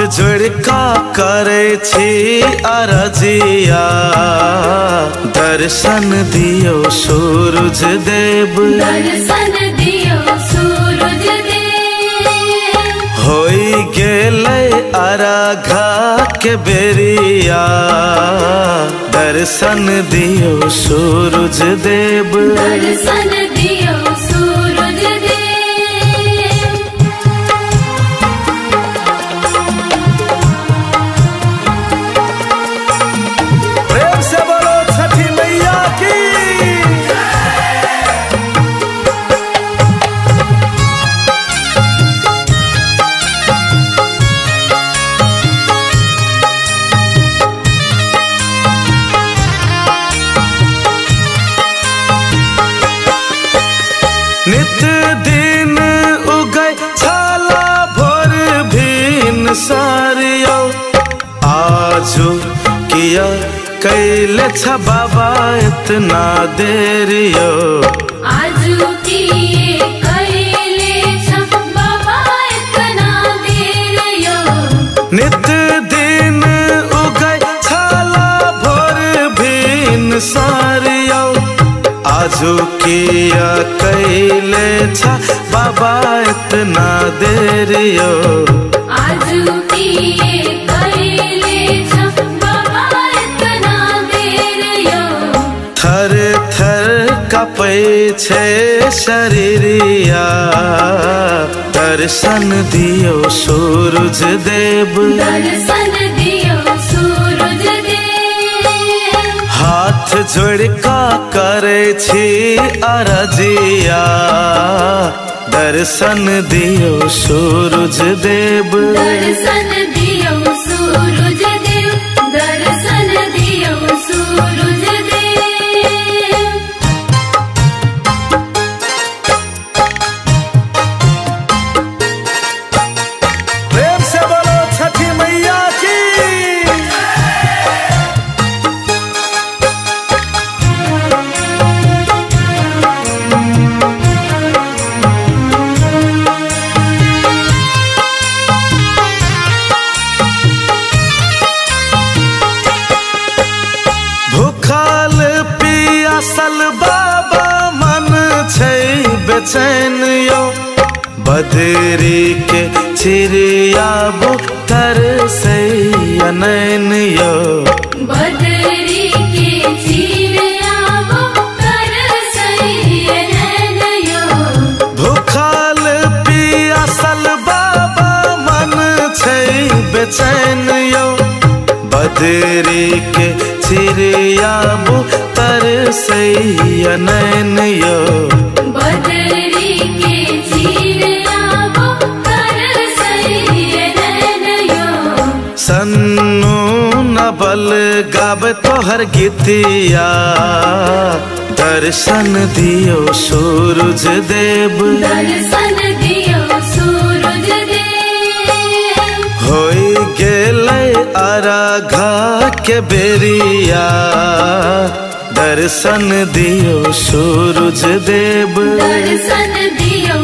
जोड़का करे छी अरजिया, दर्शन दियो सूरज देव, दर्शन दियो सूरज देव। होई गेले अरघा के बेरिया, दर्शन दियो सूरज देव, दर्शन दियो सूरज देव। प्रेम से बोलो छठी मैया की। नित दिन उगय छाला भोर भीन सारियो, आजू किया कैले छ बाबा इतना देरियो, आजू किए कैले छ बाबा इतना देरियो। नित दिन उगय छाला भोर भीन सारियो, आजू किया कैले छ बाबा इतना देरियो, आजू किए कैले छ बाबा इतना देरियो। थर थर कपै छे शरीरिया, दर्शन दियो सूरज देव, दर्शन दियो सूरज देव। हाथ जोड़का करे छी अरजिया, दर्शन दियो सूरज देव, दर्शन दियो सूरज देव, दर्शन दियो सूरज देव। प्रेम से बोलो छठी मैया की। भूखल पियासल बाबा मन छै बेचैन यो, बदरी के चिड़िया बुतर से नैन यो, बदरी के चिड़िया बुतर से नैन यो। भूखल पियासल बाबा मन छै बेचैन यो, बदरी के चिड़िया बुतर से नैन यो, बदरी के चिड़िया बुतर से नैन यो। सन्नू नबल गावे तोहर गीतिया, दर्शन दियो सूरज देव, दर्शन दियो सूरज देव। होई गेले अरघा के बेरिया, दर्शन दियो सूरज देव, दर्शन दियो